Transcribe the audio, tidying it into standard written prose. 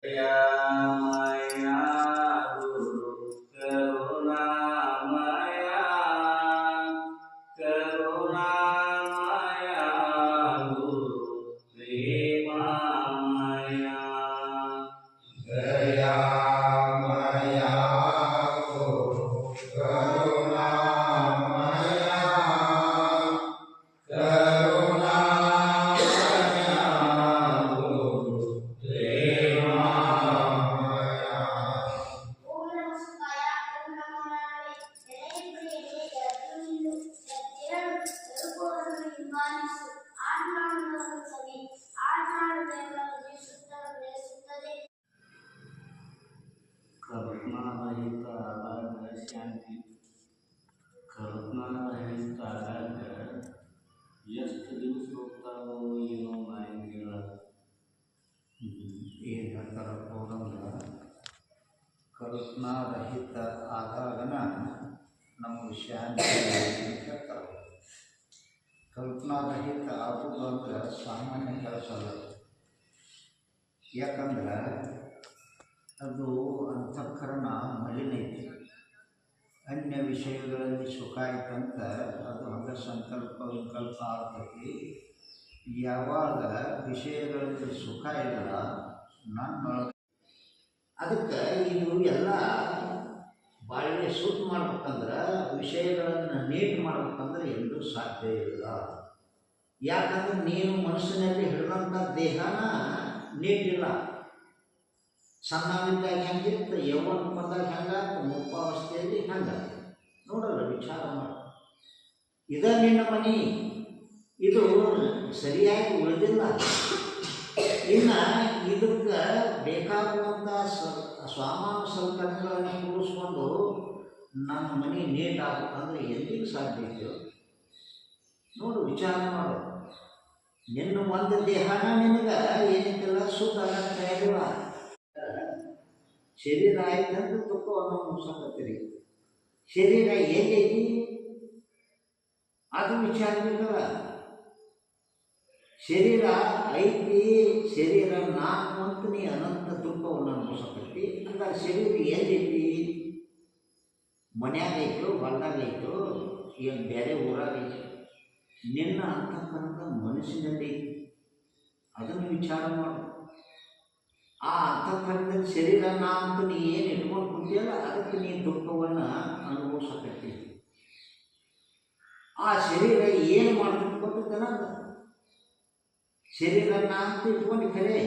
दयामया गुरु करुणामया करुणामया गुरु प्रेमामया दयामया गुरु करुणामया करुणामया गुरु प्रेमामया ಓಂ ನಮಃ ಶಿವಾಯ ಓಂ ನಮೋ ನಾರಾಯಣಾಯ ಎಲೆಬ್ರಿಯೇ ಎದ್ದುನಿಂದು ಎದ್ದೇಳು ಎರುಕೋರನ್ನು ಹಿಂಬಾಲಿಸು ಆತ್ಮಾನಂದವನ್ನು ಸವಿ ಆತ್ಮಾನಂದವನ್ನು ಸುತ್ತದೆ ಕರುಣಾರಹಿತ ಆದಾಗ ಶಾಂತಿ ಕರುಣಾರಹಿತ ಆದಾಗ ಎಷ್ಟು ದಿವಸ ಹೋಗ್ತಾವೋ ಏನೋ ಮಾಹಿತಿಗಳ ಏನು ಹೇಳ್ತಾರಪ್ಪ ಅವ್ರಂದ್ರೆ ಕರುಣಾರಹಿತ ಆದಾಗನ ನಮಗೆ ಶಾಂತಿ ಹೇಳ್ತಾರೆ. ಕಲ್ಪನಾರಹಿತ ಆಗೋದು ಅಂದ್ರೆ ಸಾಮಾನ್ಯ ಕೆಲಸ ಅಲ್ಲ. ಯಾಕಂದ್ರೆ ಅದು ಅಂತಃಕರಣ ಮಲಿನ ಐತಿ. ಅನ್ಯ ವಿಷಯಗಳಲ್ಲಿ ಸುಖ ಆಯ್ತಂತ ಅದು ಹಂಗೆ ಸಂಕಲ್ಪ ವಿಕಲ್ಪ ಆಗ್ತೈತಿ. ಯಾವಾಗ ವಿಷಯಗಳಲ್ಲಿ ಸುಖ ಇಲ್ಲ ನನ್ನೊಳಗೆ ಅದಕ್ಕೆ ಇದು ಎಲ್ಲ ಬಾಳ್ವೆ ಶುದ್ಧ ಮಾಡ್ಬೇಕಂದ್ರೆ ವಿಷಯಗಳನ್ನು ನೀಟ್ ಮಾಡ್ಬೇಕಂದ್ರೆ ಎಲ್ಲೂ ಸಾಧ್ಯ ಇಲ್ಲ. ಯಾಕಂದ್ರೆ ನೀನು ಮನಸ್ಸಿನಲ್ಲಿ ಹಿಡಿದಂಥ ದೇಹನ ನೀಟಿಲ್ಲ. ಸಣ್ಣವಿದ್ದಾಗ ಹೆಂಗಿತ್ತು, ಯೌವನ ಬಂದಾಗ ಹೆಂಗಾಯ್ತು, ಮುಪ್ಪಾವಸ್ಥೆಯಲ್ಲಿ ಹೆಂಗಾಯ್ತು ನೋಡಲ್ಲ, ವಿಚಾರ ಮಾಡಿ. ಇದ ನಿನ್ನ ಮನೆ, ಇದು ಸರಿಯಾಗಿ ಉಳಿದಿಲ್ಲ. ಇನ್ನು ಇದಕ್ಕೆ ಬೇಕಾಗುವಂಥ ಸಾಮಾನು ಸಲಕರಣೆಗಳನ್ನು ಕೂಡಿಸ್ಕೊಂಡು ನನ್ನ ಮನೆ ನೀಟ್ ಆಗ್ಬೇಕಂದ್ರೆ ಎಂದಿಗೂ ಸಾಧ್ಯ ಇದೆಯೋ ನೋಡು, ವಿಚಾರ ಮಾಡು. ನಿನ್ನ ಒಂದು ದೇಹನ ನಿನಗೆ ಏನಕ್ಕೆಲ್ಲ ಶುದ್ಧ ಆಗಕ್ಕೆ ಇಲ್ಲ. ಶರೀರ ಆಯ್ತಂದ್ರೆ ತುಪ್ಪವನ್ನು ಮುಗಿಸಕತ್ತೀರಿ. ಶರೀರ ಎಲ್ಲೈತಿ ಅದು ವಿಚಾರ ಬೇಕಲ್ಲ. ಶರೀರ ಐತಿ, ಶರೀರ ನಾನು ಅಂತ ನೀ ಅನಂತ ದುಃಖವನ್ನು ಅನುಭವಿಸಕತ್ತಿ. ಅಂದ್ರೆ ಶರೀರ ಎಲ್ಲೈತಿ? ಮನ್ಯಾಗ ಐತೋ, ಹೊಲ್ದಾಗ ಐತೋ, ಏನು ಬೇರೆ ಊರಾಗ ಐತಿ? ನಿನ್ನ ಅಂತಕ್ಕಂಥ ಮನಸ್ಸಿನಲ್ಲಿ ಐತಿ. ಅದನ್ನು ವಿಚಾರ ಮಾಡು. ಆ ಅಂತಃಕರಣದಲ್ಲಿ ಶರೀರ ನಾ ಅಂತ ನೀ ಏನು ಇಟ್ಕೊಂಡು ಕುಂತಿಯಲ್ಲ, ಅದಕ್ಕೆ ನೀ ದುಃಖವನ್ನು ಅನುಭವಿಸಕತ್ತಿ. ಆ ಶರೀರ ಏನು ಮಾಡ್ತದೆ ಗೊತ್ತಿದ್ದಾನ? ಶರೀರ ನಾ ಅಂತ ಇಟ್ಕೊಂಡು ಖರೆ